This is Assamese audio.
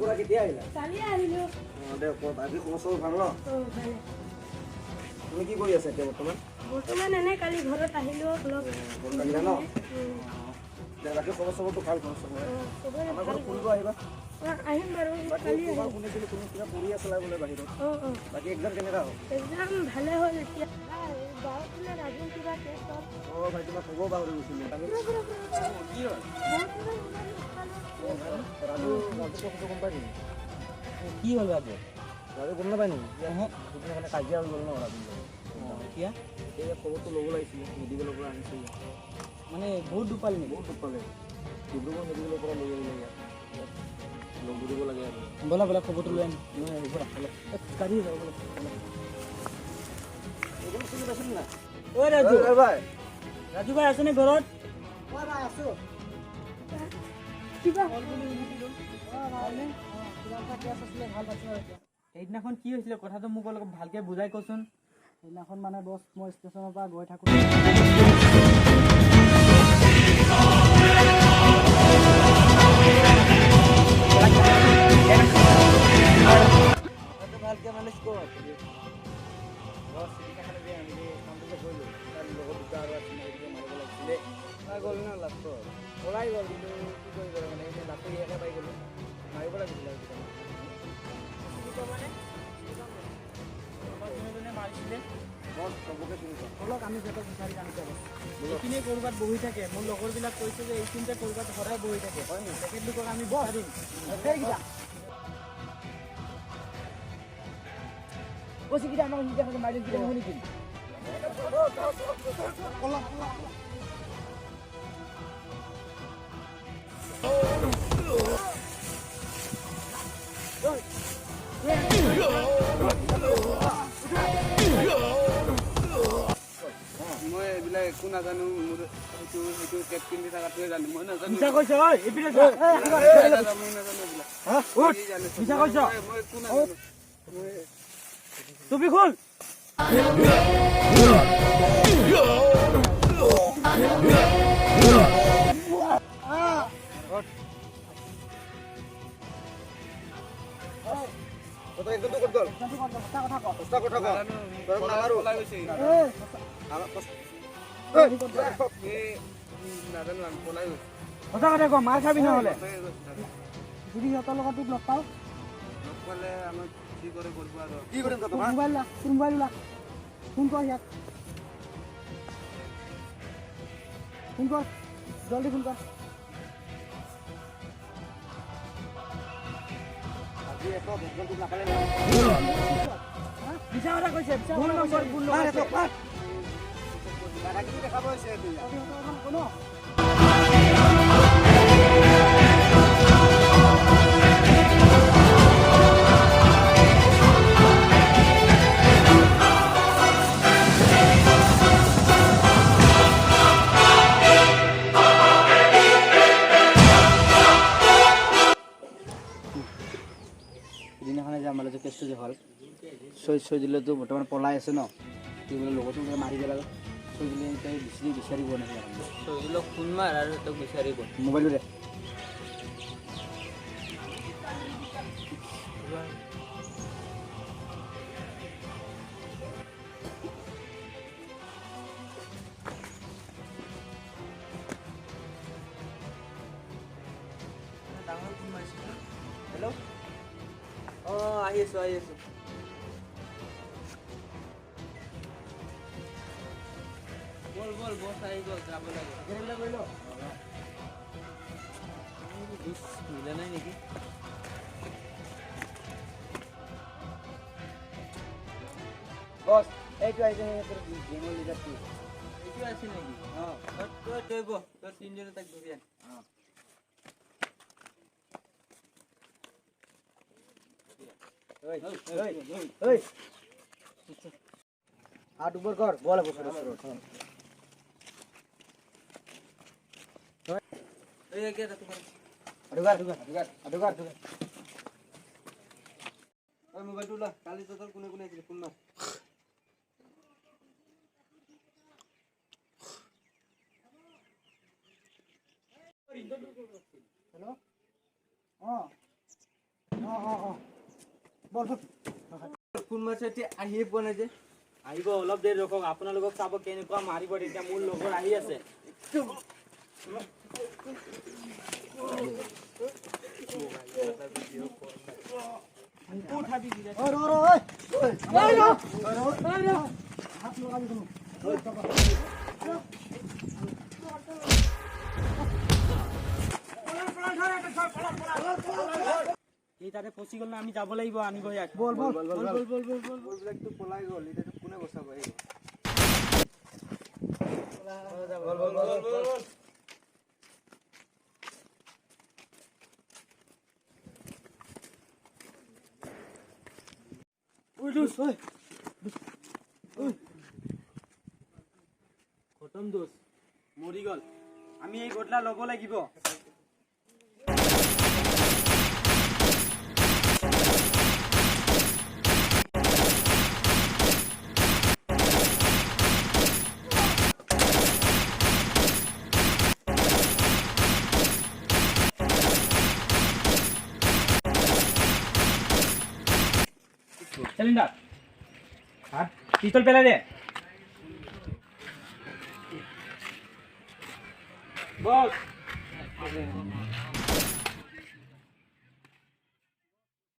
পৰা কেতিয়া আহিলা? কালি আহিলো। দে আজি খবৰ ভাল ন? ভালে। তুমি কি কৰি আছা এতিয়া বৰ্তমান? বৰ্তমান এনে কালি ঘৰত আহিলো অলপ। ঘৰত আহিলা ন? বাকী খবৰটো ভাল ঘৰ চবৰে? আমাৰ ঘৰত ফুৰিব আহিবা। আহিম বাৰু। কালি শুনিছিলো তুমি কিবা পঢ়ি আছিলা বোলে বাহিৰত। বাকী এক্সাম কেনেকুৱা হ'ল? এক্সাম ভালে হ'ল এতিয়া। গাঁৱত বোলে ৰাজুৰ কিবা টেষ্ট হ'ল। ভাই তোমাক ক'ব পাহৰি গৈছিলো। কি হ'ল? ৰাজু কথাটো গম পাই নেকি? কি হ'ল ৰাজু? ৰাজু গম নাপায় নেকি? মানে কাজিয়া হৈ গ'ল ন ৰাজু। এতিয়া এই খবৰটো ল'ব লাগিছিলে, মেডিকেলৰ পৰা আনিছে। মানে বহুত দুখ পালে নেকি? বহুত দুখ পালে। ডিব্ৰুগড় মেডিকেলৰ পৰা লৈ আহিলে ইয়াত লগ ধৰিব লাগে আৰু। ব'লা ব'লা খবৰটো লৈ আনিম। গাড়ী যাব বোলে। চিনি পাইছিল না? ঐ ৰাজু ভাই ৰাজু ভাই আছেনে ঘৰত? মই ভাই আছোঁ। কিবা সেইদিনাখন কি হৈছিলে কথাটো মোক অলপ ভালকে বুজাই কচোন। সেইদিনাখন মানে বছ মই ষ্টেচনৰ পৰা গৈ থাকোঁ। ভালকে মেনেজ কৰ। গ'ল ন লাষ্টত ওলাই গ'ল, কিন্তু কি কৰিব মানে এতিয়া লাষ্টত ইয়াকে পাই গ'লো, মাৰিব লাগিছিলে। আমি সিহঁতক বিচাৰি আনিছোঁ। এইখিনিয়ে ক'ৰবাত বহি থাকে। মোৰ লগৰবিলাক কৈছে যে এইখিনিতে ক'ৰবাত সদায় বহি থাকে। তেখেতলোকক আমি বিচাৰিম। কৈছে আমাক মাৰি নেকি? মই এইবিলাক একো নাজানো। মোৰ সেইটো কেপ পিন্ধি থকাটোৱে জানো। মই নাজানো। মিছা কৈছ ঐ এইপিনে মই নাজানো এইবিলাক। মিছা কৈছ? মই একো নাজানো। টুপি খোল। সঁচা কথা ক, মাৰ খাবি নহ'লে। যদি সিহঁতৰ লগত তোক লগ পাওঁ, মোবাইল ওলা, ফোন কৰ ইয়াত, ফোন কৰ, জলদি ফোন কৰ। মিছা কথা কৈছে। দেখাব হৈছে সিদিনাখনে যে আমাৰ যে কেছটো যে হ'ল, চৈ দিলেতো বৰ্তমান পলাই আছে ন, কি বোলে লগতো মাৰি পেলালে। চৈ দিলে বিচাৰি পোৱা নাই। চৈদিলক ফোন মাৰ আৰু সিহঁতক বিচাৰিব। মোবাইলটো দে। হেল্ল'। আহি আছোঁ। বল বছ আহি গ'ল, যাব লাগে। মিলা নাই নেকি? বছ এইটো আহিছে গেমৰ লিডাৰটো। এইটো আছিল নেকি? তই বহ, তই তিনিজনে তাক ধৰি আন। হাত উপৰ কৰ, বল বসে মোবাইলটো লা, কালি তোৰ কোনে আহিছিলে ফোন মাৰ। হেল্ল'। অঁ কোনোবা এতিয়া আহিয়ে পোৱা নাই যে আহিব অলপ দেৰি ৰখক আপোনালোকক চাব কেনেকুৱা মাৰিব তেতিয়া মোৰ লগৰ আহি আছে উঠাবি এই তাতে ফচি গ'ল না আমি যাব লাগিব আনিব ইয়াক বল বল বল বল বল বল বল বল বিলাকতো পলাই গ'ল এতিয়াতো কোনে বচাব আহিব খতম দোষ মৰি গ'ল আমি এই বদলা ল'ব লাগিব সিলিন্ডাৰ হাত পিস্তল পেলা দে বস